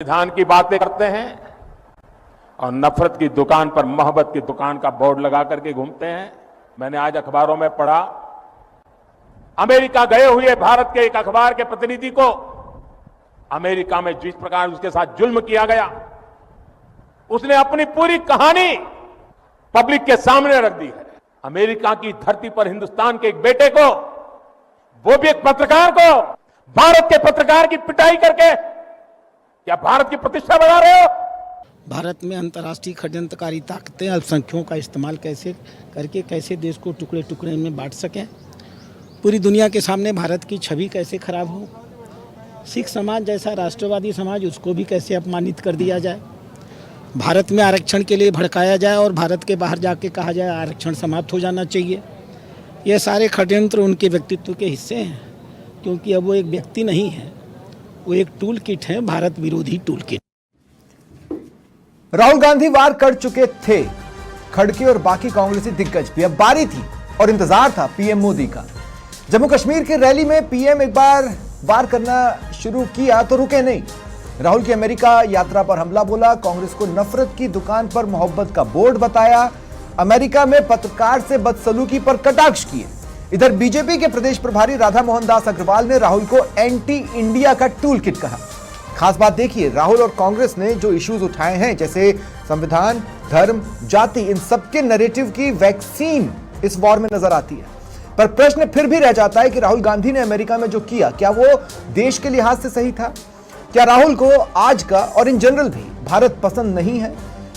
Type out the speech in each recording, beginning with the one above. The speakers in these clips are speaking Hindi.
संविधान की बातें करते हैं और नफरत की दुकान पर मोहब्बत की दुकान का बोर्ड लगा करके घूमते हैं। मैंने आज अखबारों में पढ़ा, अमेरिका गए हुए भारत के एक अखबार के प्रतिनिधि को अमेरिका में जिस प्रकार उसके साथ जुल्म किया गया, उसने अपनी पूरी कहानी पब्लिक के सामने रख दी है। अमेरिका की धरती पर हिंदुस्तान के एक बेटे को, वो भी एक पत्रकार को, भारत के पत्रकार की पिटाई करके क्या भारत की प्रतिष्ठा बढ़ा रहे हो? भारत में अंतर्राष्ट्रीय षड्यंत्रकारी ताकतें अल्पसंख्यकों का इस्तेमाल कैसे देश को टुकड़े टुकड़े में बांट सकें, पूरी दुनिया के सामने भारत की छवि कैसे खराब हो, सिख समाज जैसा राष्ट्रवादी समाज उसको भी कैसे अपमानित कर दिया जाए, भारत में आरक्षण के लिए भड़काया जाए और भारत के बाहर जाके कहा जाए आरक्षण समाप्त हो जाना चाहिए। ये सारे षड्यंत्र उनके व्यक्तित्व के हिस्से हैं, क्योंकि अब वो एक व्यक्ति नहीं है, वो एक टूल किट है, भारत विरोधी टूल किट। राहुल गांधी वार कर चुके थे, खड़गे और बाकी कांग्रेसी दिग्गज भी। अब बारी थी और इंतजार था पीएम मोदी का। जम्मू कश्मीर की रैली में पीएम एक बार वार करना शुरू किया तो रुके नहीं। राहुल की अमेरिका यात्रा पर हमला बोला, कांग्रेस को नफरत की दुकान पर मोहब्बत का बोर्ड बताया, अमेरिका में पत्रकार से बदसलूकी पर कटाक्ष किए। इधर बीजेपी के प्रदेश प्रभारी राधा मोहन दास अग्रवाल ने राहुल को एंटी इंडिया का टूल किट कहा। खास बात देखिए, राहुल और कांग्रेस ने जो इश्यूज उठाए हैं, जैसे संविधान, धर्म, जाति, इन सबके नैरेटिव की वैक्सीन इस वॉर में नजर आती है। पर प्रश्न फिर भी रह जाता है कि राहुल गांधी ने अमेरिका में जो किया, क्या वो देश के लिहाज से सही था? क्या राहुल को आज का और इन जनरल भी भारत पसंद नहीं है?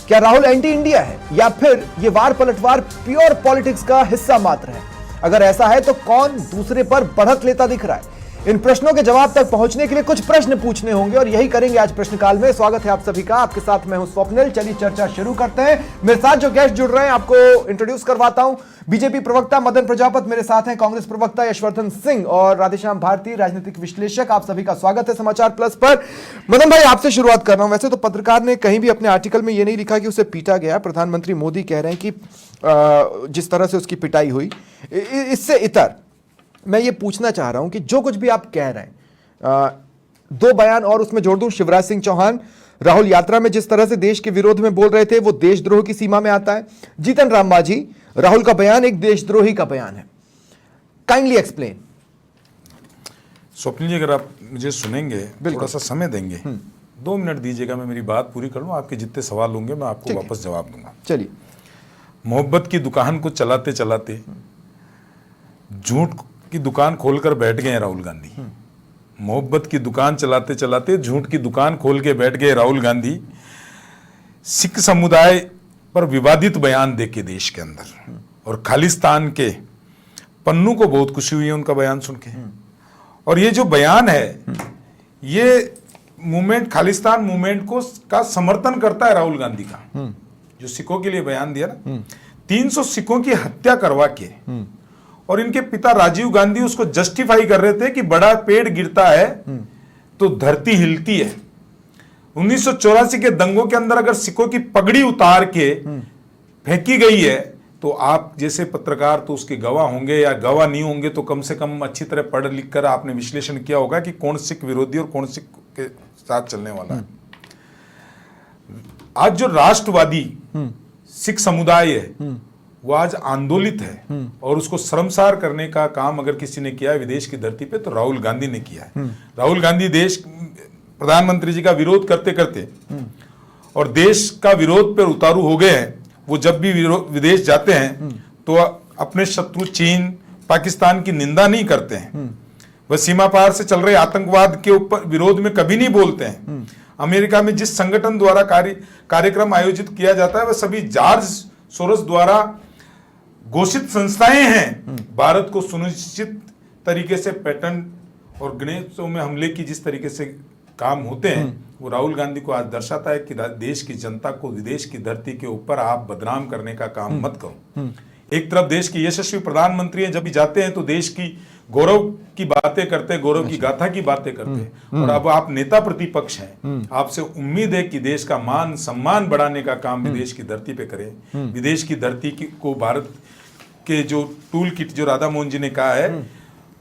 क्या राहुल एंटी इंडिया है, या फिर ये वार पलटवार प्योर पॉलिटिक्स का हिस्सा मात्र है? अगर ऐसा है तो कौन दूसरे पर बढ़त लेता दिख रहा है? इन प्रश्नों के जवाब तक पहुंचने के लिए कुछ प्रश्न पूछने होंगे और यही करेंगे आज प्रश्नकाल में। स्वागत है आप सभी का, आपके साथ मैं हूं स्वप्निल। चलिए चर्चा शुरू करते हैं। मेरे साथ जो गेस्ट जुड़ रहे हैं आपको इंट्रोड्यूस करवाता हूं। बीजेपी प्रवक्ता मदन प्रजापत मेरे साथ हैं, कांग्रेस प्रवक्ता यशवर्धन सिंह और राधेश्याम भारती, राजनीतिक विश्लेषक। आप सभी का स्वागत है समाचार प्लस पर। मदन भाई, आपसे शुरुआत कर रहा हूं। वैसे तो पत्रकार ने कहीं भी अपने आर्टिकल में यह नहीं लिखा कि उसे पीटा गया। प्रधानमंत्री मोदी कह रहे हैं कि जिस तरह से उसकी पिटाई हुई, इससे इतर मैं ये पूछना चाह रहा हूं कि जो कुछ भी आप कह रहे हैं, दो बयान और उसमें जोड़ दूं। शिवराज सिंह चौहान राहुल यात्रा में जिस तरह से देश के विरोध में बोल रहे थे, वो देशद्रोह की सीमा में आता है। जीतन राम मांझी, राहुल का बयान एक देशद्रोही का बयान है। Kindly explain. स्वप्निल जी, अगर आप मुझे सुनेंगे, थोड़ा सा समय देंगे, 2 मिनट दीजिएगा, मैं मेरी बात पूरी कर लूं। आपके जितने सवाल होंगे मैं आपको वापस जवाब दूंगा। चलिए। मोहब्बत की दुकान को चलाते चलाते झूठ की दुकान खोलकर बैठ गए राहुल गांधी। मोहब्बत की दुकान चलाते चलाते झूठ की दुकान खोल के बैठ गए राहुल गांधी। सिख समुदाय पर विवादित बयान देके देश के अंदर, और खालिस्तान के पन्नू को बहुत खुशी हुई है उनका बयान सुन के। और ये जो बयान है, ये मूवमेंट, खालिस्तान मूवमेंट को का समर्थन करता है राहुल गांधी का। जो सिखों के लिए बयान दिया ना, 300 सिखों की हत्या करवा के, और इनके पिता राजीव गांधी उसको जस्टिफाई कर रहे थे कि बड़ा पेड़ गिरता है तो धरती हिलती है। 1984 के दंगों के अंदर अगर सिखों की पगड़ी उतार के फेंकी गई है, तो आप जैसे पत्रकार तो उसके गवाह होंगे, या गवाह नहीं होंगे तो कम से कम अच्छी तरह पढ़ लिख कर आपने विश्लेषण किया होगा कि कौन सिख विरोधी और कौन सिख के साथ चलने वाला है। आज जो राष्ट्रवादी सिख समुदाय है, वो आज आंदोलित है, और उसको शर्मसार करने का काम अगर किसी ने किया है विदेश की धरती पे, तो राहुल गांधी ने किया है। राहुल गांधी देश प्रधानमंत्री जी का विरोध करते करते और देश का विरोध पर उतारू हो गए हैं। वो जब भी विदेश जाते हैं तो अपने शत्रु चीन, पाकिस्तान की निंदा नहीं करते हैं। वह सीमा पार से चल रहे आतंकवाद के ऊपर विरोध में कभी नहीं बोलते हैं। अमेरिका में जिस संगठन द्वारा कार्यक्रम आयोजित किया जाता है, वह सभी जॉर्ज सोरोस द्वारा घोषित संस्थाएं हैं। भारत को सुनिश्चित तरीके से पेटेंट और गणेशों में हमले की जिस तरीके से काम होते हैं, वो राहुल गांधी को आज दर्शाता है कि देश की जनता को विदेश की धरती के ऊपर आप बदनाम करने का काम मत करो। एक तरफ देश के यशस्वी प्रधानमंत्री जब भी जाते हैं तो देश की गौरव की बातें करते हैं, गौरव की गाथा की बातें करते हैं, और अब आप नेता प्रतिपक्ष हैं, आपसे उम्मीद है कि देश का मान सम्मान बढ़ाने का काम विदेश की धरती पे करें। विदेश की धरती को भारत के जो टूल किट, जो राधा मोहन जी ने कहा है,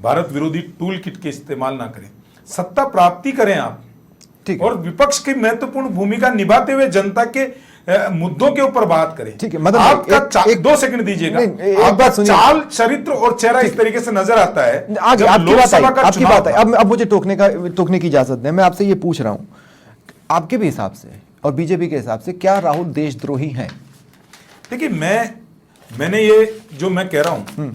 भारत विरोधी टूल किट के इस्तेमाल ना करें, सत्ता प्राप्ति करें आप। ठीक है। और विपक्ष की महत्वपूर्ण भूमिका निभाते हुए जनता के मुद्दों के ऊपर बात करें। ठीक है, मदन आपका भाई, 2 सेकंड दीजिएगा। नहीं, एक आपका बात सुनिए। चाल, चरित्र और चेहरा इस तरीके से नजर आता है। आगे जब आपकी बात आई, लोकसभा का आपकी चुनाव बात आई। था। अब मुझे टोकने की इजाजत दें। मैं आपसे ये पूछ रहा हूं, आपके भी हिसाब से और बीजेपी के हिसाब से क्या राहुल देशद्रोही हैं? देखिए, मैंने ये जो मैं कह रहा हूं,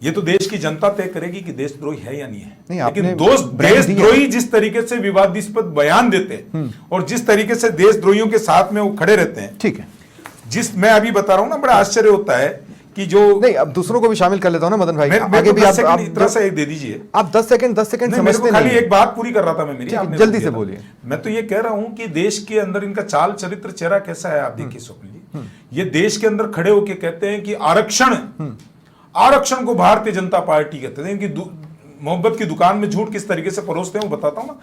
ये तो देश की जनता तय करेगी कि देशद्रोही है या नहीं है। नहीं, लेकिन आपने देशद्रोही जिस तरीके से विवादास्पद बयान देते हैं और जिस तरीके से देशद्रोहियों के साथ में वो खड़े रहते हैं, ठीक है, मैं अभी बता रहा हूं ना, बड़ा आश्चर्य होता है कि जो नहीं, अब दूसरों को भी शामिल कर लेता हूं ना मदन भाई। आगे भी आप इतना सा एक दे दीजिए। आप 10 सेकंड समझते खाली एक बात पूरी कर रहा था मैं, मेरी जल्दी से बोलिए। मैं तो ये कह रहा हूं कि देश के अंदर इनका चाल, चरित्र, चेहरा कैसा है। आप देखिए स्वप्न जी, ये देश के अंदर खड़े होकर कहते हैं कि आरक्षण को भारतीय जनता पार्टी कहते हैं कि मोहब्बत की दुकान में झूठ किस तरीके से परोसते हैं वो बताता हूं ना।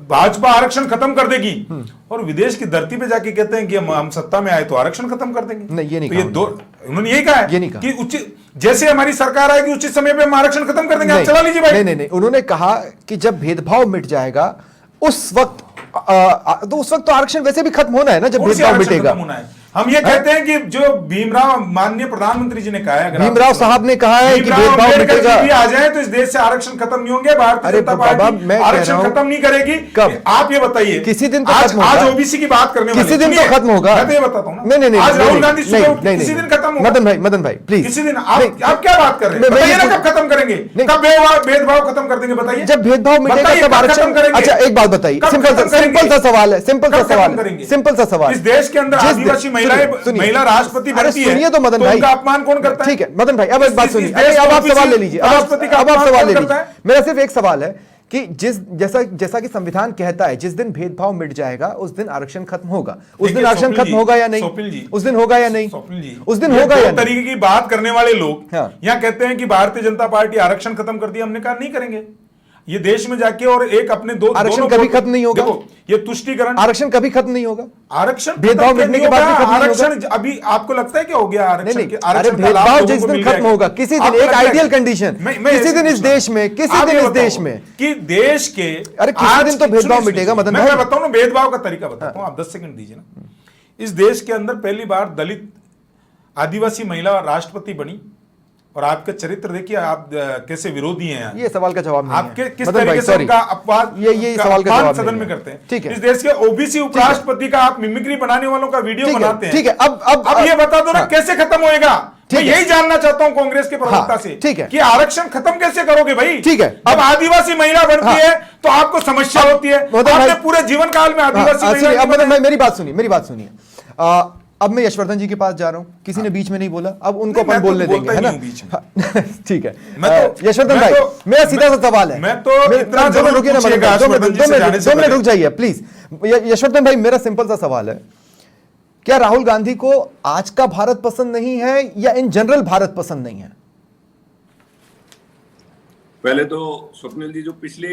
भाजपा आरक्षण खत्म कर देगी और विदेश की धरती पे जाके कहते हैं कि हम सत्ता में आए तो आरक्षण खत्म कर देंगे। नहीं, ये नहीं तो ये कहा उन्होंने यही कहा है ये नहीं कहा कि उचित, जैसे हमारी सरकार आएगी उचित समय पे हम आरक्षण खत्म कर देंगे, आप चला लीजिए भाई। नहीं, उन्होंने कहा कि जब भेदभाव मिट जाएगा उस वक्त तो आरक्षण वैसे भी खत्म होना है ना, जब भेदभाव मिटेगा। हम ये कहते हैं कि जो भीमराव, माननीय प्रधानमंत्री जी ने कहा है, भीमराव साहब ने कहा है कि भेदभाव मिटेगा, भी आ जाए तो इस देश से आरक्षण खत्म नहीं होंगे। भारतीय जनता पार्टी आरक्षण खत्म नहीं करेगी। कब? आप ये बताइए, किसी दिन तो खत्म होगा। आज ओबीसी की बात करने वाले, किसी दिन तो खत्म होगा। मैं तो ये बताता हूं ना, नहीं, आज राहुल गांधी किसी दिन खत्म होगा। मदन भाई प्लीज, किसी दिन आप क्या बात कर रहे हैं? बताइए ना, कब खत्म करेंगे, कब भेदभाव खत्म कर देंगे, बताइए। जब भेदभाव मिटेगा तब आरक्षण करेंगे। अच्छा, एक बात बताइए, सिंपल सा सवाल है, सिंपल सा सवाल। इस देश के अंदर आदिवासी महिला राष्ट्रपति बनती है, सुनिए तो मदन भाई, उनका अपमान कौन करता है? ठीक है मदन भाई, अब एक बात सुनिए, अब आप सवाल ले लीजिए, अब आप सवाल ले लीजिए। मेरा सिर्फ एक सवाल है कि जैसा कि संविधान कहता है, जिस दिन भेदभाव मिट जाएगा उस दिन आरक्षण खत्म होगा। उस दिन आरक्षण खत्म होगा या नहीं? उस दिन होगा या नहीं? उस दिन होगा या नहीं? तरीके की बात करने वाले लोग यहाँ कहते हैं कि भारतीय जनता पार्टी आरक्षण खत्म कर दिया। हमने कहा नहीं करेंगे। ये देश में जाके और एक अपने आरक्षण कभी खत्म नहीं होगा। देखो, ये तुष्टिकरण, आरक्षण कभी खत्म नहीं होगा। आरक्षण भेदभाव मिटने के बाद भी खत्म नहीं होगा। आरक्षण अभी आपको लगता है क्या हो गया आरक्षण? अरे भेदभाव जिस दिन खत्म होगा, किसी दिन, एक आइडियल कंडीशन, किसी दिन इस देश में, किसी दिन इस देश में, कि देश के, अरे किसी दिन तो भेदभाव मिटेगा मदन भाई। मैं बताऊं ना, भेदभाव का तरीका बताता हूं, आप 10 सेकंड दीजिए ना। इस देश के अंदर पहली बार दलित आदिवासी महिला राष्ट्रपति बनी और आपका चरित्र देखिए, आप कैसे विरोधी हैं। ये सवाल का जवाब नहीं है। आपके किस तरीके से उनका अपवाद ये सवाल का जवाब सदन में करते हैं। ठीक है, इस देश के ओबीसी उपराष्ट्रपति का आप मिमिक्री बनाने वालों का वीडियो बनाते हैं। ठीक है, अब ये बता दो ना कैसे खत्म होएगा। मैं यही जानना चाहता हूं कांग्रेस के प्रवक्ता से, ठीक है, कि आरक्षण खत्म कैसे करोगे भाई? ठीक है, अब आदिवासी महिला बनती है तो आपको समस्या होती है। आपने पूरे जीवन काल में आदिवासी महिला। मेरी बात सुनिए। अब मैं यशवर्धन जी के पास जा रहा हूं, किसी ने बीच में नहीं बोला, अब उनको अपन बोलने देंगे, है ना? ठीक है, यशवर्धन भाई, मेरा सीधा सा सवाल है, रुकिए ना, 2 मिनट रुक जाइए प्लीज। यशवर्धन भाई, मेरा सिंपल सा सवाल है, क्या राहुल गांधी को आज का भारत पसंद नहीं है या इन जनरल भारत पसंद नहीं है? पहले तो स्वप्निल जी, जो पिछले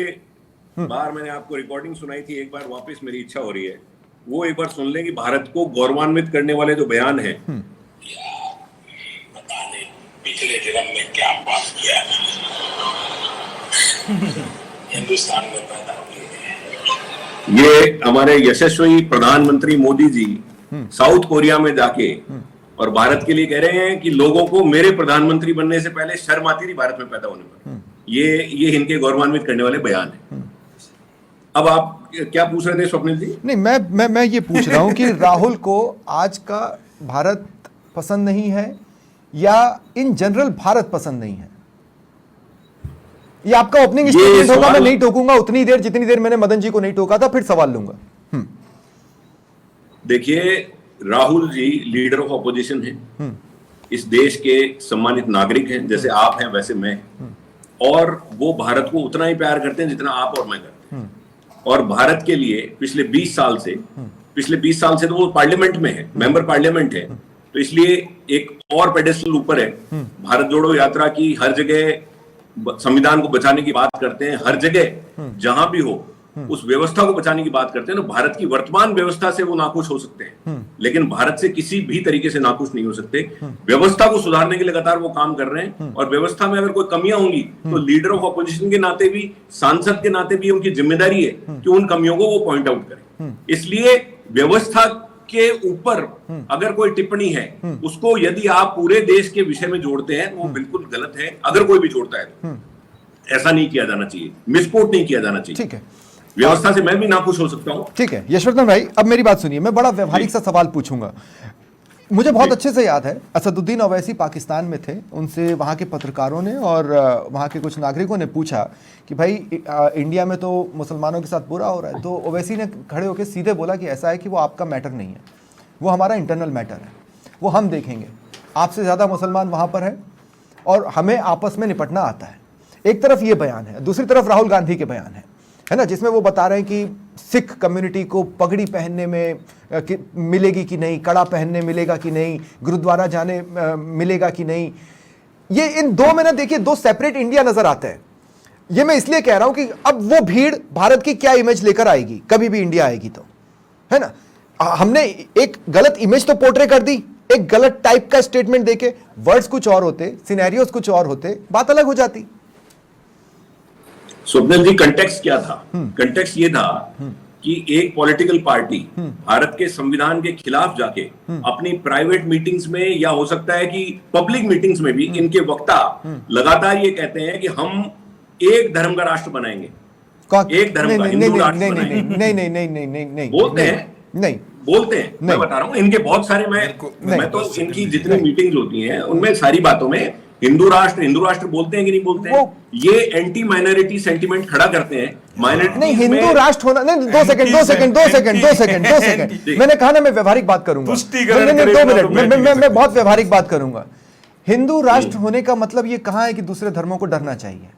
बार मैंने आपको रिकॉर्डिंग सुनाई थी, एक बार वापस मेरी इच्छा हो रही है वो एक बार सुन लें कि भारत को गौरवान्वित करने वाले जो बयान है, पता नहीं पिछले जन्म में क्या पाप किया हिंदुस्तान में पैदा हुए। ये हमारे यशस्वी प्रधानमंत्री मोदी जी साउथ कोरिया में जाके और भारत के लिए कह रहे हैं कि लोगों को मेरे प्रधानमंत्री बनने से पहले शर्म आती थी भारत में पैदा होने पर। ये इनके गौरवान्वित करने वाले बयान है। अब आप क्या पूछ रहे थे स्वप्निल जी? नहीं, मैं ये पूछ रहा हूं कि राहुल को आज का भारत पसंद नहीं है या इन जनरल भारत पसंद नहीं है? ये आपका ओपनिंग स्टेटमेंट होगा, मैं नहीं टोकूंगा उतनी देर जितनी देर मैंने मदन जी को नहीं टोका था, फिर सवाल लूंगा। देखिए, Rahul ji leader of opposition है, इस देश के सम्मानित नागरिक हैं, जैसे आप हैं वैसे मैं, और वो भारत को उतना ही प्यार करते हैं जितना आप और मैं करते हैं। और भारत के लिए पिछले 20 साल से तो वो पार्लियामेंट में है, मेंबर पार्लियामेंट है, तो इसलिए एक और पेडेस्टल ऊपर है। भारत जोड़ो यात्रा की हर जगह संविधान को बचाने की बात करते हैं, हर जगह जहां भी हो उस व्यवस्था को बचाने की बात करते हैं तो भारत की वर्तमान व्यवस्था से वो नाखुश हो सकते हैं, लेकिन भारत से किसी भी तरीके से नाखुश नहीं हो सकते। व्यवस्था को सुधारने के लिए लगातार वो काम कर रहे हैं, और व्यवस्था में अगर कोई कमियां होंगी तो लीडर ऑफ अपोजिशन के नाते भी, सांसद के नाते भी उनकी जिम्मेदारी है कि उन कमियों को वो पॉइंट आउट करें। इसलिए व्यवस्था के ऊपर अगर कोई टिप्पणी है, उसको यदि आप पूरे देश के विषय में जोड़ते हैं, वो बिल्कुल गलत है। अगर कोई भी जोड़ता है तो ऐसा नहीं किया जाना चाहिए, मिसकोट नहीं किया जाना चाहिए। ठीक है, व्यवस्था से मैं भी नाखुश हो सकता हूं। ठीक है यशवर्धन भाई, अब मेरी बात सुनिए, मैं बड़ा व्यवहारिक सा सवाल पूछूंगा। मुझे बहुत अच्छे से याद है, असदुद्दीन ओवैसी पाकिस्तान में थे, उनसे वहाँ के पत्रकारों ने और वहाँ के कुछ नागरिकों ने पूछा कि भाई इंडिया में तो मुसलमानों के साथ बुरा हो रहा है, तो ओवैसी ने खड़े होकर सीधे बोला कि ऐसा है कि वो आपका मैटर नहीं है, वो हमारा इंटरनल मैटर है, वो हम देखेंगे। आपसे ज़्यादा मुसलमान वहाँ पर है और हमें आपस में निपटना आता है। एक तरफ ये बयान है, दूसरी तरफ राहुल गांधी के बयान है ना, जिसमें वो बता रहे हैं कि सिख कम्युनिटी को पगड़ी पहनने में मिलेगी कि नहीं, कड़ा पहनने मिलेगा कि नहीं, गुरुद्वारा जाने मिलेगा कि नहीं। ये इन दो में ना देखिए दो सेपरेट इंडिया नजर आते हैं। ये मैं इसलिए कह रहा हूं कि अब वो भीड़ भारत की क्या इमेज लेकर आएगी, कभी भी इंडिया आएगी तो, है ना। हमने एक गलत इमेज तो पोर्ट्रे कर दी, एक गलत टाइप का स्टेटमेंट देके, वर्ड्स कुछ और होते, सिनेरियोस कुछ और होते, बात अलग हो जाती। स्वप्निल जी, कंटेक्स्ट क्या था? कंटेक्स्ट ये था कि एक पॉलिटिकल पार्टी भारत के संविधान के खिलाफ जाके अपनी प्राइवेट मीटिंग्स में, या हो सकता है कि पब्लिक मीटिंग्स में भी, इनके वक्ता लगातार ये कहते हैं कि हम एक धर्म का राष्ट्र बनाएंगे, एक धर्म का हिंदू राष्ट्र बनाएंगे। नहीं बोलते हैं, नहीं बोलते हैं, मैं बता रहा हूं, इनके बहुत सारे, मैं तो इनकी जितनी मीटिंग्स होती हैं उनमें सारी बातों में हिंदू राष्ट्र बोलते हैं कि नहीं बोलते हैं? ये एंटी माइनॉरिटी सेंटिमेंट खड़ा करते हैं। माइनॉरिटी नहीं, हिंदू राष्ट्र होना नहीं। दो सेकंड मैंने कहा ना मैं व्यवहारिक बात करूंगा, 2 मिनट मैं बहुत व्यवहारिक बात करूंगा। हिंदू राष्ट्र होने का मतलब ये कहां है कि दूसरे धर्मों को डरना चाहिए?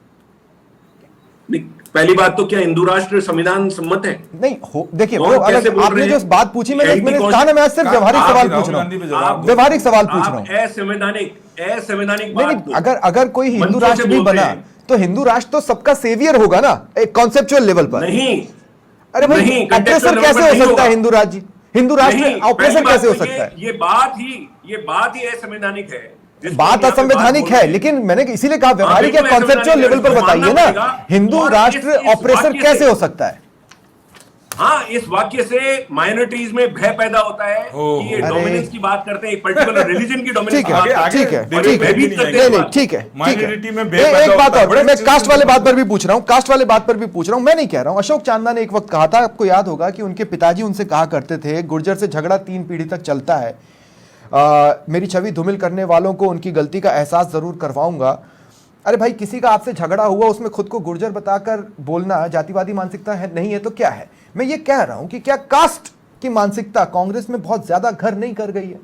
पहली बात तो क्या हिंदू राष्ट्र संविधान सम्मत है? नहीं हो, देखिए वो अलग, आपने जो बात पूछी, मैंने कहा ना मैं सिर्फ व्यवहारिक सवाल पूछ रहा हूं, व्यवहारिक सवाल पूछ रहा हूं। असंवैधानिक नहीं, अगर कोई हिंदू राष्ट्र भी बना तो हिंदू राष्ट्र तो सबका सेवियर होगा ना, एक कॉन्सेप्चुअल लेवल पर। नहीं, अरे भाई ऑपरेशन कैसे हो सकता है हिंदू राज्य, हिंदू राष्ट्र ऑपरेशन कैसे हो सकता है? ये बात ही असंवैधानिक है। बात असंवैधानिक है, लेकिन मैंने इसीलिए कहा व्यवहारिक या कॉन्सेप्चुअल लेवल पर बताइए ना, हिंदू राष्ट्र ऑपरेशन कैसे हो सकता है? हाँ, इस वाक्य से माइनॉरिटीज में भय पैदा होता है कि ये डोमिनेंस की बात करते हैं, एक पर्टिकुलर रिलीजन की डोमिनेंस की बात करते हैं। ठीक है। एक बात और, मैं कास्ट वाले बात पर भी पूछ रहा हूं, मैं नहीं कह रहा हूं। अशोक चांदा ने एक वक्त कहा था, आपको याद होगा, कि उनके पिताजी उनसे कहा करते थे, गुर्जर से झगड़ा 3 पीढ़ी तक चलता है, मेरी छवि धूमिल करने वालों को उनकी गलती का एहसास जरूर करवाऊंगा। अरे भाई, किसी का आपसे झगड़ा हुआ, उसमें खुद को गुर्जर बताकर बोलना जातिवादी मानसिकता है? नहीं है तो क्या है? मैं ये कह रहा हूं कि क्या कास्ट की मानसिकता कांग्रेस में बहुत ज्यादा घर नहीं कर गई है?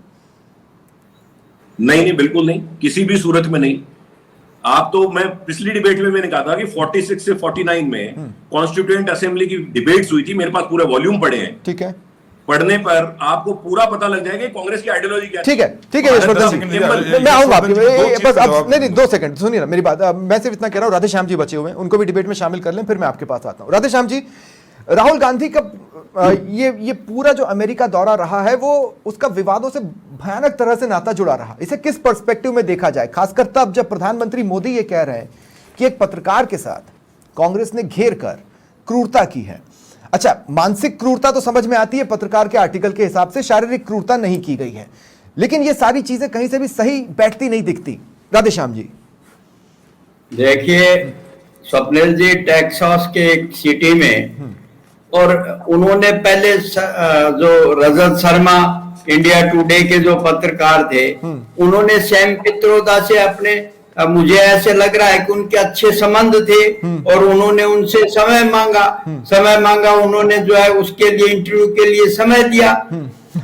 नहीं, बिल्कुल नहीं, किसी भी सूरत में नहीं। आप तो, मैं पिछली डिबेट में मैंने कहा था कि 46 से 49 में कॉन्स्टिट्यूएंट असेंबली की डिबेट्स हुई थी, मेरे पास पूरे वॉल्यूम पड़े हैं। ठीक है, पढ़ने पर आपको पूरा पता लग जाएगा कांग्रेस की आइडियोलॉजी क्या है। ठीक है यशवर्धन जी, मैं आऊंगा आपके बस। अब नहीं, 2 सेकंड सुनिए ना मेरी बात। मैं सिर्फ इतना कह रहा हूं, राधे श्याम जी बचे हुए हैं, उनको भी डिबेट में शामिल कर लें, फिर मैं आपके पास आता हूं। राधे श्याम जी, राहुल गांधी का ये पूरा जो अमेरिका दौरा रहा है, वो उसका विवादों से भयानक तरह से नाता जुड़ा रहा। इसे किस पर्सपेक्टिव में देखा जाए, खासकर तब जब प्रधानमंत्री मोदी ये कह रहे हैं कि एक पत्रकार के साथ कांग्रेस ने घेर कर क्रूरता की है। अच्छा, मानसिक क्रूरता तो समझ में आती है, पत्रकार के आर्टिकल के हिसाब से शारीरिक क्रूरता नहीं की गई है, लेकिन ये सारी चीजें कहीं से भी सही बैठती नहीं दिखती। राधे श्याम जी, देखिए स्वप्निल जी, टेक्सास के एक सिटी में, और उन्होंने पहले जो रजत शर्मा इंडिया टुडे के जो पत्रकार थे, उन्होंने सैम पित्रोदा से अपने, मुझे ऐसे लग रहा है कि उनके अच्छे संबंध थे, और उन्होंने उनसे समय मांगा, उन्होंने जो है उसके लिए, इंटरव्यू के लिए समय दिया।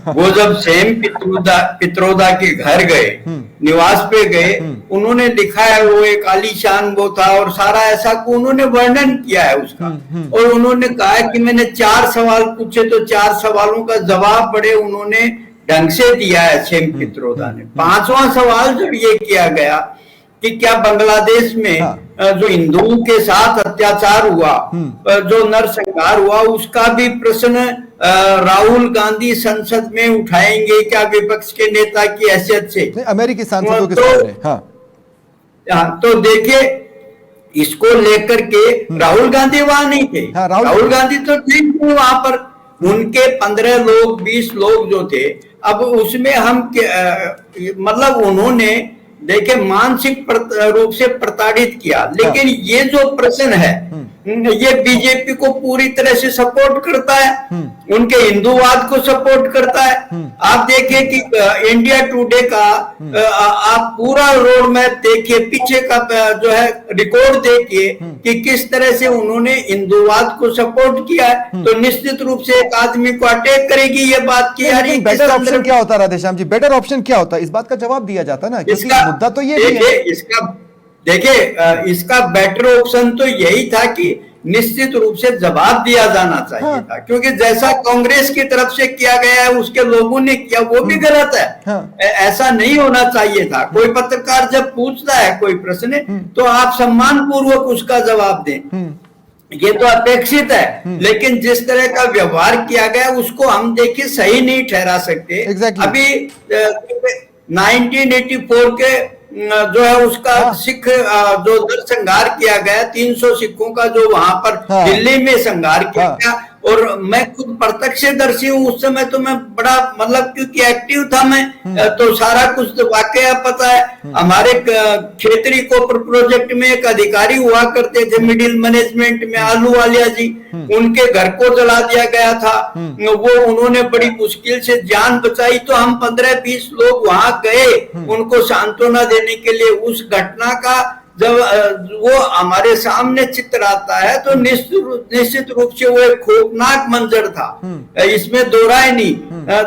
वो जब सैम पित्रोदा के घर गए, निवास पे गए, उन्होंने लिखा है, वो एक आलीशान वो था, और सारा ऐसा को उन्होंने वर्णन किया है उसका। और उन्होंने कहा कि मैंने 4 सवाल पूछे, तो 4 सवालों का जवाब बड़े उन्होंने ढंग से दिया है सैम पित्रोदा ने। 5वां सवाल जब ये किया गया कि क्या बांग्लादेश में जो हिंदुओं के साथ अत्याचार हुआ, जो नरसंहार हुआ, उसका भी प्रश्न राहुल गांधी संसद में उठाएंगे क्या विपक्ष के नेता की हैसियत से? अमेरिकी सांसदों के सामने। तो देखिए, इसको लेकर के राहुल गांधी वहां नहीं थे। राहुल गांधी तो थे वहां पर, उनके 15 लोग 20 लोग जो थे। अब उसमें हम मतलब उन्होंने देखे मानसिक रूप से प्रताड़ित किया। लेकिन ये जो प्रश्न है ये बीजेपी को पूरी तरह से सपोर्ट करता है, उनके हिंदूवाद को सपोर्ट करता है। आप देखिए कि इंडिया टुडे का आप पूरा रोड मैप देखिए, पीछे का जो है रिकॉर्ड देखिए कि किस तरह से उन्होंने हिंदूवाद को सपोर्ट किया है। तो निश्चित रूप से एक आदमी को अटैक करेगी ये बात की यार बेटर ऑप्शन क्या होता है राधेश्याम जी? बेटर ऑप्शन क्या होता है? इस बात का जवाब दिया जाता है ना, क्योंकि मुद्दा तो ये भी है। इसका बेटर ऑप्शन तो यही था कि निश्चित रूप से जवाब दिया जाना चाहिए था, क्योंकि जैसा कांग्रेस की तरफ से किया गया है, उसके लोगों ने किया, वो भी गलत है। ऐसा नहीं होना चाहिए था। कोई पत्रकार जब पूछता है कोई प्रश्न तो आप सम्मान पूर्वक उसका जवाब दें, ये तो अपेक्षित है। लेकिन जिस तरह का व्यवहार किया गया उसको हम देखिए सही नहीं ठहरा सकते। अभी 1984 के जो है उसका सिख जो नरसंहार किया गया, 300 सिखों का जो वहां पर दिल्ली में संहार किया गया, और मैं खुद प्रत्यक्षदर्शी हूँ। उस समय तो मैं बड़ा मतलब क्योंकि एक्टिव था मैं, तो सारा कुछ वाकया पता है। हमारे क्षेत्रीय कोपर प्रोजेक्ट में एक अधिकारी हुआ करते थे मिडिल मैनेजमेंट में, आलू वालिया जी, उनके घर को जला दिया गया था। वो उन्होंने बड़ी मुश्किल से जान बचाई, तो हम 15-20 लोग वहां गए उनको सांत्वना देने के लिए। उस घटना का जब वो हमारे सामने चित्र आता है तो निश्चित रूप से वो एक खौफनाक मंजर था, इसमें दो राय नहीं।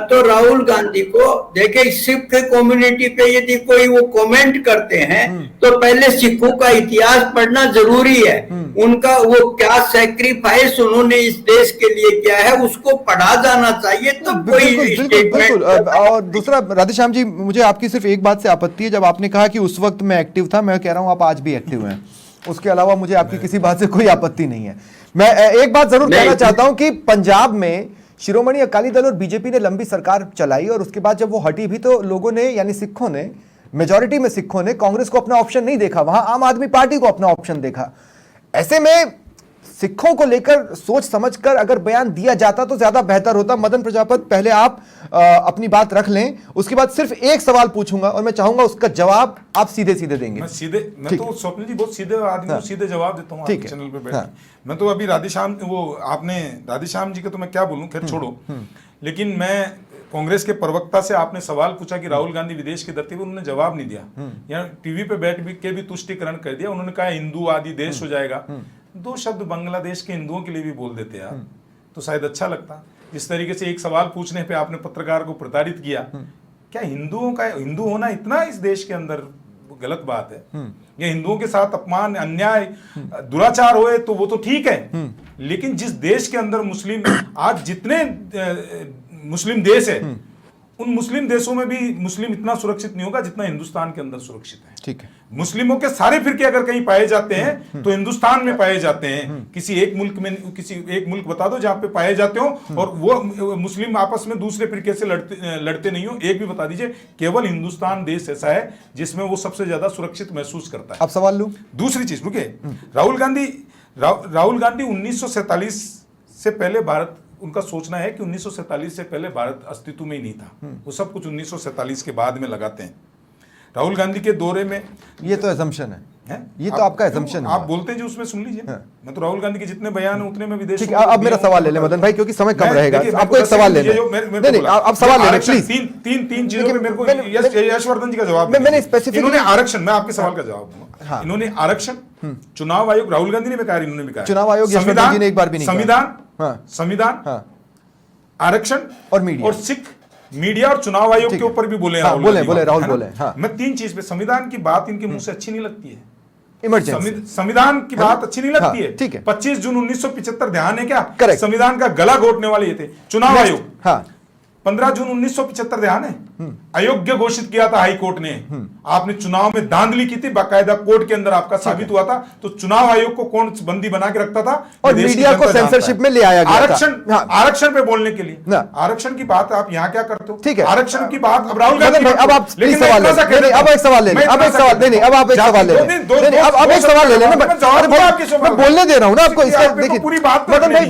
तो राहुल गांधी को देखे, सिख कम्युनिटी पे यदि कोई वो कमेंट करते हैं तो पहले सिखों का इतिहास पढ़ना जरूरी है। उनका वो क्या सैक्रिफाइस उन्होंने इस देश के लिए किया है उसको पढ़ा जाना चाहिए। तो कोई बिल्कुल। और दूसरा राधेश्याम जी, मुझे आपकी सिर्फ एक बात से आपत्ति है, जब आपने कहा कि उस वक्त मैं एक्टिव था, मैं कह रहा हूं आप आज भी एक्टिव हैं, उसके अलावा मुझे आपकी किसी बात से कोई आपत्ति नहीं है। मैं एक बात जरूर कहना चाहता हूं कि पंजाब में शिरोमणि अकाली दल और बीजेपी ने लंबी सरकार चलाई, और उसके बाद जब वो हटी भी तो लोगों ने, यानी सिखों ने, मेजॉरिटी में सिखों ने कांग्रेस को अपना ऑप्शन नहीं देखा, वहां आम आदमी पार्टी को अपना ऑप्शन देखा। ऐसे में सिखों को लेकर सोच समझकर अगर बयान दिया जाता तो ज्यादा बेहतर होता। मदन प्रजापति, पहले आप अपनी बात रख लें, उसके बाद सिर्फ एक सवाल पूछूंगा और मैं चाहूंगा उसका जवाब आप सीधे सीधे देंगे। मैं तो स्वप्निल जी बहुत सीधे आदमी, सीधे जवाब देता हूँ आपके चैनल पे बैठ। मैं तो अभी राधेश्याम, वो आपने राधेश्याम जी का तो मैं क्या बोलूं, खैर छोड़ो। लेकिन मैं कांग्रेस के प्रवक्ता से आपने सवाल पूछा कि राहुल गांधी विदेश की धरती पर, उन्होंने जवाब नहीं दिया। यहाँ टीवी पे बैठ के भी तुष्टिकरण कर दिया। उन्होंने कहा हिंदूवादी देश हो जाएगा। 2 शब्द बांग्लादेश के हिंदुओं के लिए भी बोल देते यार, तो शायद अच्छा लगता। इस तरीके से एक सवाल पूछने पे आपने पत्रकार को प्रताड़ित किया। क्या हिंदू होना इतना इस देश के अंदर गलत बात है? या हिंदुओं के साथ अपमान, अन्याय, दुराचार होए तो वो तो ठीक है, लेकिन जिस देश के अंदर मुस्लिम, आज जितने मुस्लिम देश है, उन मुस्लिम देशों में भी मुस्लिम इतना सुरक्षित नहीं होगा जितना हिंदुस्तान के अंदर सुरक्षित है। ठीक है। मुस्लिमों के सारे फिरके अगर कहीं पाए जाते हैं तो हिंदुस्तान में पाए जाते हैं। किसी एक मुल्क में, किसी एक मुल्क बता दो जहां पे पाए जाते हो और वो मुस्लिम आपस में दूसरे फिरके से लड़ते नहीं हो, एक भी बता दीजिए। केवल हिंदुस्तान देश ऐसा है जिसमें वो सबसे ज्यादा सुरक्षित महसूस करता है। अब सवाल लूं, दूसरी चीज रुके, राहुल गांधी 1947 से पहले भारत, उनका सोचना है कि 1947 से पहले भारत अस्तित्व में ही नहीं था। वो सब कुछ 1947 के बाद में लगाते हैं। राहुल गांधी के दौरे में, ये तो असम्पशन है, ये तो आपका असम्पशन है। आप बोलते हैं जो उसमें सुन लीजिए। मैं तो राहुल गांधी के जितने बयान है उतने में विदेश। ठीक है, अब मेरा सवाल ले ले मदन भाई, क्योंकि समय कम रहेगा। आपको एक सवाल लेना है। नहीं, आप सवाल ले लें प्लीज। तीन चीजों में मेरे को यशवर्धन जी का जवाब, मैंने स्पेसिफिक, इन्होंने आरक्षण, मैं आपके सवाल का जवाब दूंगा। इन्होंने आरक्षण, चुनाव आयोग, राहुल गांधी ने भी कहा, इन्होंने भी कहा चुनाव आयोग, यशवर्धन जी ने एक बार भी नहीं कहा। संविधान, आरक्षण और मीडिया, और सिख, मीडिया और चुनाव आयोग के ऊपर भी बोले राहुल बोले। मैं 3 चीज पे, संविधान की बात इनके मुंह से अच्छी नहीं लगती है। इमरजेंसी, संविधान की बात अच्छी नहीं लगती है। ठीक है। 25 जून 1975 ध्यान है क्या? संविधान का गला घोटने वाले ये थे। चुनाव आयोग, 15 जून 1975 ध्यान है, अयोग्य घोषित किया था हाई कोर्ट ने। आपने चुनाव में धांधली की थी, बाकायदा कोर्ट के अंदर आपका साबित हुआ था। तो चुनाव आयोग को कौन बंदी बना के रखता था? और मीडिया को सेंसरशिप में ले आया गया था। आरक्षण पे बोलने के लिए। आरक्षण की बात आप यहाँ क्या करते हो? ठीक है, आरक्षण की बात अब राहुल गांधी, अब आप प्लीज सवाल ले, अब एक सवाल ले लें, अब एक सवाल नहीं, अब आप एक सवाल ले लें, अब एक सवाल ले लेना। मैं बोलने दे रहा हूं ना आपको, इसका देखिए पूरी बात मदन भाई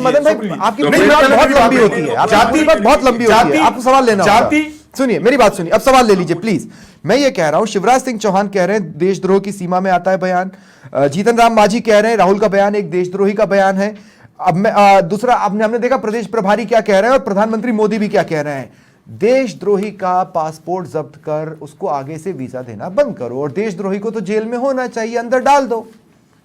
आपकी पूरी बात बहुत लंबी होती है, आपकी बात बहुत लंबी होती है, आपको सवाल लेना होगा। सुनिए मेरी बात सुनिए, अब सवाल ले लीजिए प्लीज। मैं ये कह रहा हूं, शिवराज सिंह चौहान कह रहे हैं देशद्रोह की सीमा में आता है बयान, जीतन राम मांझी कह रहे हैं राहुल का बयान एक देशद्रोही का बयान है। अब मैं दूसरा हमने देखा प्रदेश प्रभारी क्या कह रहे हैं और प्रधानमंत्री मोदी भी क्या कह रहे हैं, देशद्रोही का पासपोर्ट जब्त कर उसको आगे से वीजा देना बंद करो और देशद्रोही को तो जेल में होना चाहिए, अंदर डाल दो।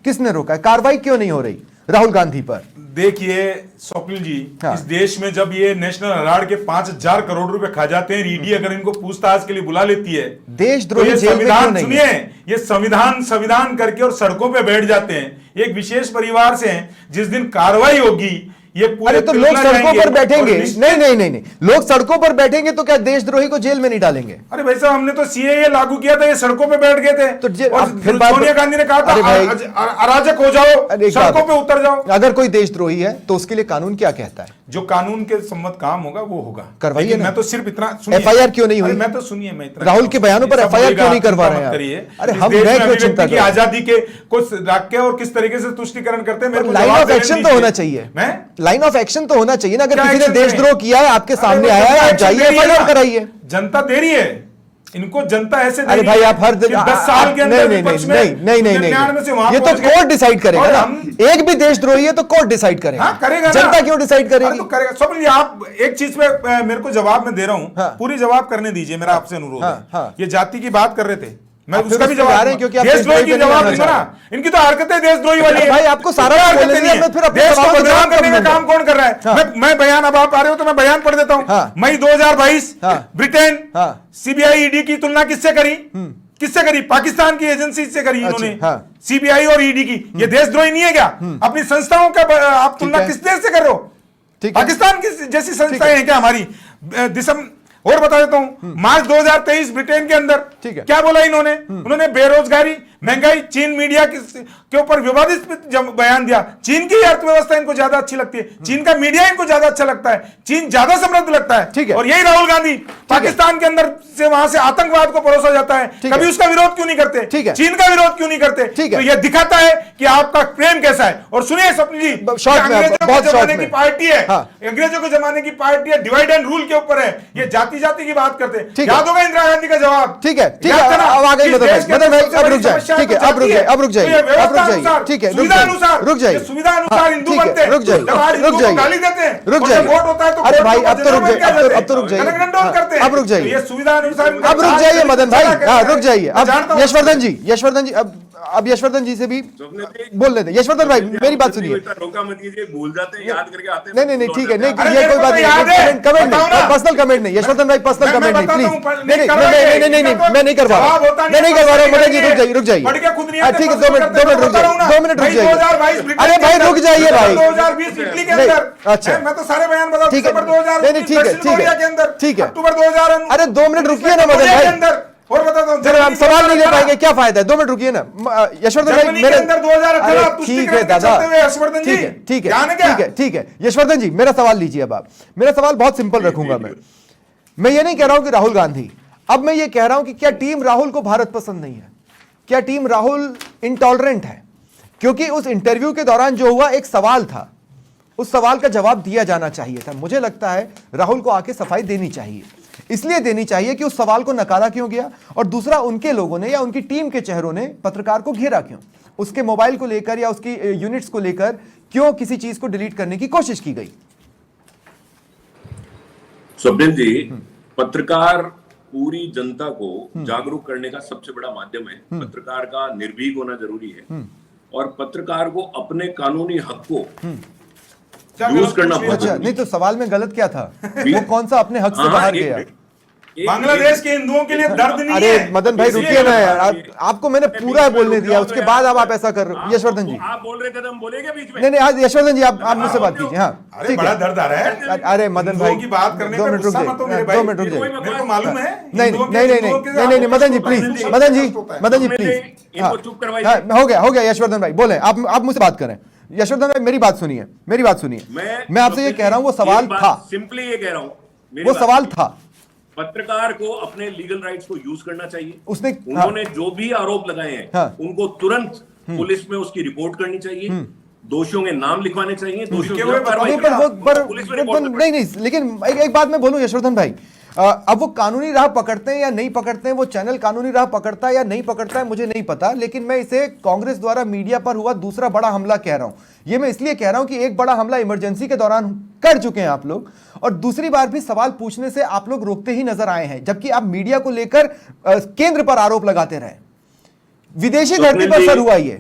किसने रोका है? कार्रवाई क्यों नहीं हो रही राहुल गांधी पर? देखिए स्वप्निल जी, इस देश में जब ये नेशनल हेराल्ड के 5000 करोड़ रुपए खा जाते हैं, ईडी अगर इनको पूछताछ के लिए बुला लेती है, देशद्रोही तो जेल में क्यों नहीं? सुनिए, ये संविधान करके और सड़कों पे बैठ जाते हैं। एक विशेष परिवार से हैं, जिस दिन कार्रवाई होगी ये अरे तो लोग सड़कों पर बैठेंगे? नहीं, लोग सड़कों पर बैठेंगे तो क्या देशद्रोही को जेल में नहीं डालेंगे? अरे भाई साहब, हमने तो सीएए लागू किया था, ये सड़कों पे बैठ गए थे। तो फिर सोनिया गांधी ने कहा था अराजक हो जाओ, सड़कों पे उतर जाओ। अगर कोई देशद्रोही है तो उसके लिए कानून क्या कहता है? जो कानून के सम्मत काम होगा वो होगा, करवाइए ना। मैं तो सिर्फ इतना एफआईआर क्यों नहीं हुई? मैं तो सुनिए, मैं इतना राहुल के बयानों पर एफआईआर क्यों नहीं करवा रहे हैं? अरे हम क्यों चिंता कर रहे हैं? आजादी के कुछ रख के और किस तरीके से तुष्टिकरण करते हैं, लाइन ऑफ एक्शन तो होना चाहिए। लाइन ऑफ एक्शन तो होना चाहिए ना। अगर किसी ने देशद्रोह किया है आपके सामने आया है, आप जाइए एफआईआर कराइए। जनता दे रही है इनको, जनता ऐसे अरे भाई आप हर 10 साल के अंदर नहीं, ये तो कोर्ट डिसाइड करेगा ना। एक भी देशद्रोही है तो कोर्ट डिसाइड करेगा। करेगा, जनता क्यों डिसाइड करेगी? तो करेगा। स्वप्निल जी, आप एक चीज पे मेरे को जवाब मैं दे रहा हूं, पूरी जवाब करने दीजिए, मेरा आपसे अनुरोध है। ये जाति की बात कर रहे थे, मैं उसका भी जवाब रहे हैं क्योंकि देशद्रोही की जवाब दूंगा ना। इनकी तो हरकतें देशद्रोही वाली है भाई, आपको सारा देश को बदनाम करने का काम कौन कर रहा है? मैं बयान, अब आप आ रहे हो तो मैं बयान पढ़ देता हूं। मई 2022, ब्रिटेन सीबीआई ईडी की तुलना किससे करी? किससे करी? पाकिस्तान की एजेंसी से करी इन्होंने, सीबीआई और ईडी की। ये देशद्रोही नहीं है क्या? अपनी संस्थाओं का आप तुलना किस देश से कर रहे हो? पाकिस्तान की जैसी संस्थाएं हैं क्या हमारी? दिसंबर और बता देता हूं, मार्च 2023 ब्रिटेन के अंदर क्या बोला इन्होंने? उन्होंने बेरोजगारी, महंगाई, चीन मीडिया के ऊपर विवादित बयान दिया। चीन की अर्थव्यवस्था इनको ज्यादा अच्छी लगती है, चीन का मीडिया इनको ज्यादा अच्छा लगता है, चीन ज्यादा समृद्ध लगता है। और यही राहुल गांधी पाकिस्तान के अंदर से, वहां से आतंकवाद को परोसा जाता है, कभी उसका विरोध क्यों नहीं करते? चीन का विरोध क्यों नहीं करते? तो यह दिखाता है कि आपका प्रेम कैसा है। और सुनिए स्वप्न जी, अंग्रेजों के जमाने की पार्टी है, अंग्रेजों के जमाने की पार्टी है, डिवाइड एंड रूल के ऊपर है, ये जाति की बात करते हैं। याद होगा इंदिरा गांधी का जवाब? ठीक है, अब आ गई मदन भाई, अब रुक जाए। ठीक है, अब रुक जाइए, ठीक है, सुविधा अनुसार हिंदू बनते हैं, रुक जाइए, गाली देते हैं, रुक जाइए। वोट होता है तो अरे भाई अब तो रुक जाइए, अब तो रुक जाइए, अब रुक जाइए, ये सुविधा अनुसार, अब रुक जाइए मदन भाई, हाँ रुक जाइए। अब यशवर्धन जी अब यशवर्धन जी से भी बोल लेते। यशवर्धन भाई मेरी बात सुनिए, रोका मत कीजिए, भूल जाते हैं, याद करके आते हैं। नहीं ठीक है, नहीं ये कोई बात नहीं, कमेंट नहीं, पर्सनल कमेंट नहीं यशवर्धन भाई, पर्सनल कमेंट नहीं प्लीज। नहीं मैं नहीं करवा रहा हूँ, मैं नहीं करवा रहा हूँ। मदन जी रुक जाइए, ठीक है, 2 मिनट रुक जाइए। अरे भाई रुक जाइए भाई, 2020 इटली के अंदर, अच्छा मैं तो सारे बयान बता, ठीक है, नहीं ठीक है, अक्टूबर 2000, अरे 2 मिनट रुकिए ना मदन भाई, और बताता हूं, हम सवाल नहीं ले पाएंगे, क्या फायदा है? 2 मिनट रुकिए ना यशवर्धन भाई मेरे अंदर 2018 ठीक है दादा, ठीक है यशवर्धन जी मेरा सवाल लीजिए। अब आप मेरा सवाल बहुत सिंपल रखूंगा। मैं ये नहीं कह रहा हूं कि राहुल गांधी, अब मैं ये कह रहा हूं कि क्या टीम राहुल को भारत पसंद नहीं है? क्या टीम राहुल इंटॉलरेंट है? क्योंकि उस इंटरव्यू के दौरान जो हुआ एक सवाल था, उस सवाल का जवाब दिया जाना चाहिए था। मुझे लगता है राहुल को आके सफाई देनी चाहिए, इसलिए देनी चाहिए कि उस सवाल को नकारा क्यों गया, और दूसरा उनके लोगों ने या उनकी टीम के चेहरों ने पत्रकार को घेरा क्यों, उसके मोबाइल को लेकर या उसकी यूनिट्स को लेकर क्यों किसी चीज को डिलीट करने की कोशिश की गई? स्वप्निल जी, पत्रकार पूरी जनता को जागरूक करने का सबसे बड़ा माध्यम है। पत्रकार का निर्भीक होना जरूरी है, और पत्रकार को अपने कानूनी हक को यूज करना बहुत। अच्छा नहीं तो सवाल में गलत क्या था? वो कौन सा अपने हक से बाहर गया? बांग्लादेश के हिंदुओं के लिए दर्द नहीं अरे है। मदन भाई इसलिए रुकिए ना गलत यार, बात है। आपको मैंने पूरा बोलने दिया, उसके बाद अब आप ऐसा कर रहे हो। यशवर्धन जी, आप बोल रहे थे तो हम बोलेंगे बीच में। नहीं नहीं, आज यशवर्धन जी आप मुझसे बात कीजिए। हाँ अरे ठीक बड़ा है। दर्द आ रहा है। अरे मदन भाई हिंदुओं की बात करने 2 पे मिनट रुक गुस्सा मत हो मेरे जाइए, भाई। 2 मिनट रुक जाइए। मेरे को मालूम है नहीं हिंदुओं के- नहीं नहीं हिंदुओं के नहीं नहीं मदन जी प्लीज, मदन जी इनको चुप करवाइए। हाँ, हो गया यशवर्धन भाई, बोले आप मुझसे बात करें। यशवर्धन भाई मेरी बात सुनिए, मेरी बात सुनिए। मैं आपसे ये कह रहा हूं वो सवाल था, सिंपली ये कह रहा हूं, वो सवाल था। पत्रकार को अपने लीगल राइट्स को यूज करना चाहिए। उसने उन्होंने जो भी आरोप लगाए हैं हाँ। उनको तुरंत पुलिस में उसकी रिपोर्ट करनी चाहिए, दोषियों के नाम लिखवाने चाहिए, दोषियों के हुए खिलाफ कार्रवाई नहीं, पर पुलिस में रिपोर्ट करनी नहीं नहीं, लेकिन एक बात मैं बोलूं यशवर्धन भाई, अब वो कानूनी राह पकड़ते हैं या नहीं पकड़ते हैं, वो चैनल कानूनी राह पकड़ता है या नहीं पकड़ता है मुझे नहीं पता, लेकिन मैं इसे कांग्रेस द्वारा मीडिया पर हुआ दूसरा बड़ा हमला कह रहा हूं। ये मैं इसलिए कह रहा हूं कि एक बड़ा हमला इमरजेंसी के दौरान कर चुके हैं आप लोग, और दूसरी बार भी सवाल पूछने से आप लोग रोकते ही नजर आए हैं, जबकि आप मीडिया को लेकर केंद्र पर आरोप लगाते रहे। विदेशी धरती पर सर हुआ ये।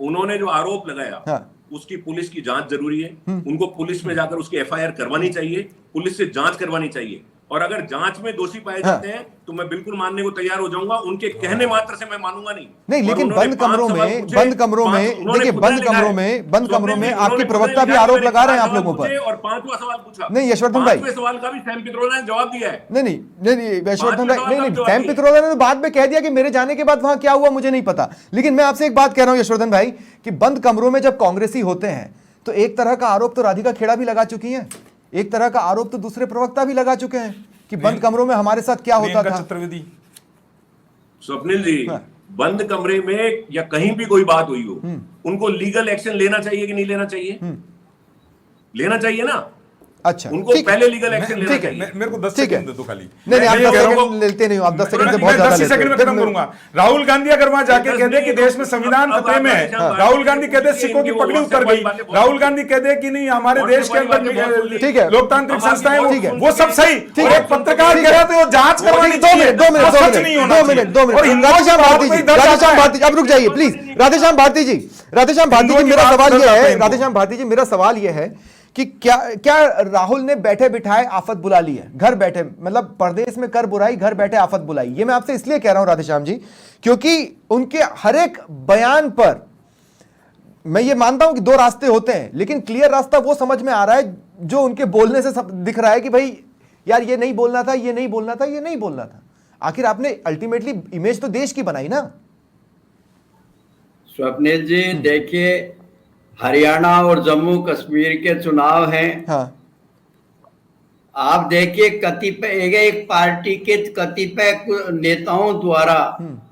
उन्होंने जो आरोप लगाया हाँ। उसकी पुलिस की जांच जरूरी है। उनको पुलिस में जाकर उसकी एफआईआर करवानी चाहिए, पुलिस से जांच करवानी चाहिए, और अगर जांच में दोषी पाए जाते हैं तो मैं बिल्कुल मानने को तैयार हो जाऊंगा। उनके कहने मात्र से मैं मानूंगा नहीं। लेकिन बंद कमरों में देखिए, बंद कमरों में आपके प्रवक्ता भी आरोप लगा रहे हैं आप लोगों पर। और 5वां सवाल पूछा। नहीं यशवर्धन भाई, 5वें सवाल का भी सैम पित्रोदा ने जवाब दिया है। नहीं यशवर्धन भाई, 5वें नहीं सवाल सैम पित्रोदा ने तो बाद में कह दिया कि मेरे जाने के बाद वहां क्या हुआ मुझे नहीं पता। लेकिन मैं आपसे एक बात कह रहा हूं यशवर्धन भाई कि बंद कमरों में जब कांग्रेसी होते हैं तो एक तरह का आरोप तो राधिका खेड़ा भी लगा चुकी हैं, एक तरह का आरोप तो दूसरे प्रवक्ता भी लगा चुके हैं कि बंद कमरों में हमारे साथ क्या होता था। चतुर्वेदी, स्वप्निल जी, बंद कमरे में या कहीं भी कोई बात हुई हो, उनको लीगल एक्शन लेना चाहिए कि नहीं लेना चाहिए? लेना चाहिए ना। अच्छा, उनको पहले लीगल एक्शन लेना चाहिए। मेरे को 10 ठीक है। सेकंड दे दो खाली। नहीं आप मैं 10 कह रहा हूं- सेकंड लेते नहीं हो, आप 10 सेकंड से बहुत मैं ज्यादा 10 लेते सेकंड में हो। खत्म करूंगा। राहुल गांधी अगर वहां जाके कह दे कि देश में संविधान खतरे में है, राहुल गांधी कह दे सिखों की पगड़ी उतर गई, राहुल गांधी कह दे कि नहीं हमारे देश के अंदर ठीक है। लोकतांत्रिक संस्थाएं ठीक है। वो सब सही, ठीक और है। एक पत्रकार ठीक कह है। रहा तो वो जांच करवानी दो मिनट और सच नहीं होना चाहिए। और हिंदुओं राधेश्याम की भारती बात जी, पे दर्द राधेश्याम आता है। भारती जी, अब रुक जाइए प्लीज। राधेश्याम भारती जी, मेरा सवाल यह है, राधेश्याम भारती जी मेरा सवाल यह है कि क्या राहुल ने बैठे बिठाए आफत बुला ली है, घर बैठे, मतलब परदेश में कर बुराई घर बैठे आफत बुलाई। ये मैं आपसे इसलिए कह रहा हूं राधेश्याम जी क्योंकि उनके हर एक बयान पर मैं ये मानता हूं कि 2 रास्ते होते हैं, लेकिन क्लियर रास्ता वो समझ में आ रहा है जो उनके बोलने से दिख रहा है कि भाई यार ये नहीं बोलना था, ये नहीं बोलना था, ये नहीं बोलना था। आखिर आपने अल्टीमेटली इमेज तो देश की बनाई ना। स्वप्निल जी देखिए, हरियाणा और जम्मू कश्मीर के चुनाव हैं। हाँ। आप देखिए कतिपय एक पार्टी के कतिपय नेताओं द्वारा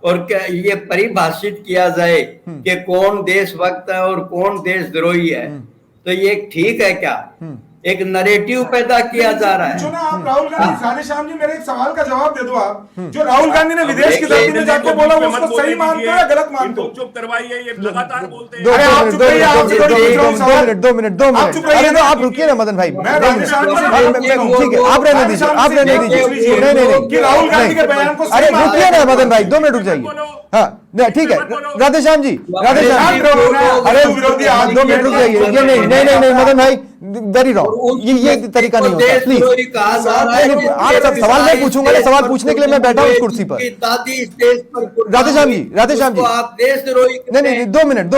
और क्या ये परिभाषित किया जाए कि कौन देशभक्त है और कौन देशद्रोही है, तो ये ठीक है क्या? एक नरेटिव पैदा किया जा रहा है। जो ना आप राहुल गांधी, राधेश्याम जी मेरे एक सवाल का जवाब दे दो आप। जो राहुल गांधी ने विदेश की धरती में जाके बोला वो उसको सही मानते हो या गलत मानते हो? चुप करवाइए, ये लगातार बोलते हैं। अरे आप चुप रहिए, आप चुप रहिए। 2 मिनट आप चुप रहिए अरे ना। तो आप रुकिए ना मदन भाई, मैं राधेश्याम जी से ठीक है आप रहने दीजिए, आप रहने दीजिए। नहीं कि राहुल गांधी के बयान को अरे सही मानते रुकिए ना हैं। मदन भाई, 2 मिनट रुक जाइए। हाँ नहीं ठीक है राधेश्याम जी, अरे विरोधी 2 मिनट रुक जाइए। ये नहीं मदन भाई वेरी रॉन्ग, ये तरीका नहीं होता प्लीज। आप सब सवाल मैं पूछूंगा ना, सवाल पूछने के लिए मैं बैठा हूँ इस कुर्सी पर। राधेश्याम जी आप देशद्रोही नहीं 2 मिनट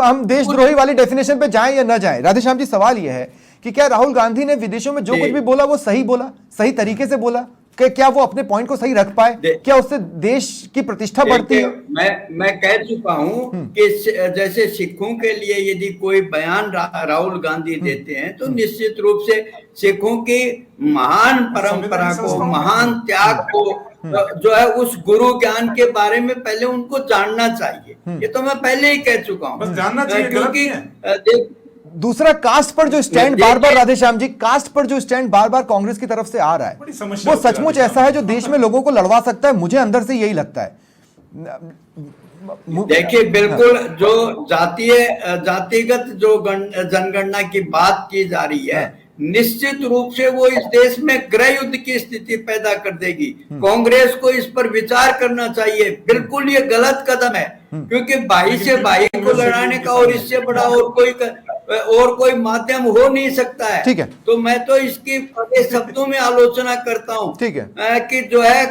हम देशद्रोही वाली डेफिनेशन पे जाएं या ना जाएं। राधेश्याम जी सवाल यह है कि क्या राहुल गांधी ने विदेशों में जो कुछ भी बोला वो सही बोला, सही तरीके से बोला? क्या वो अपने पॉइंट को सही रख पाए? क्या उससे देश की प्रतिष्ठा बढ़ती है? मैं कह चुका हूं कि जैसे सिखों के लिए यदि कोई बयान राहुल गांधी देते हैं तो निश्चित रूप से सिखों की महान परंपरा को, महान त्याग को, जो है उस गुरु ज्ञान के बारे में पहले उनको जानना चाहिए। ये तो मैं पहले ही कह चुका हूँ। बस जानना चाहिए, क्योंकि दूसरा कास्ट पर जो स्टैंड बार-बार राधेश्याम जी, कास्ट पर जो स्टैंड बार-बार कांग्रेस की तरफ से आ रहा है वो सचमुच ऐसा है जो देश में लोगों को लड़वा सकता है? मुझे अंदर से यही लगता है। देखिए बिल्कुल जो जातिगत जो जनगणना की बात की जा रही है, निश्चित रूप से वो इस देश में गृह युद्ध की स्थिति पैदा कर देगी। कांग्रेस को इस पर विचार करना चाहिए। बिल्कुल ये गलत कदम है, क्योंकि भाई से भाई को लड़ाने का और इससे बड़ा और कोई और कोई माध्यम हो नहीं सकता है। ठीक है। तो मैं तो इसकी बड़े शब्दों में आलोचना करता हूँ। ठीक है। कि जो है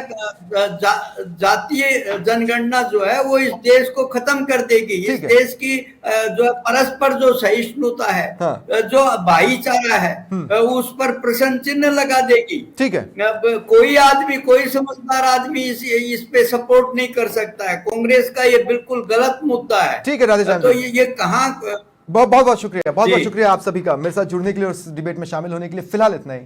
जातीय जनगणना जो है वो इस देश को खत्म कर देगी। इस ठीक है। देश की जो है परस्पर जो सहिष्णुता है, हाँ। जो भाईचारा है, उस पर प्रश्न चिन्ह लगा देगी। ठीक है। अब कोई आदमी, कोई समझदार आदमी इस पे सपोर्ट नहीं कर सकता है। कांग्रेस का ये बिल्कुल गलत मुद्दा है। ठीक है राधेश्याम तो जी। ये कहाँ बहुत बहुत शुक्रिया, बहुत बहुत जी। शुक्रिया आप सभी का मेरे साथ जुड़ने के लिए और इस डिबेट में शामिल होने के लिए। फिलहाल इतना ही।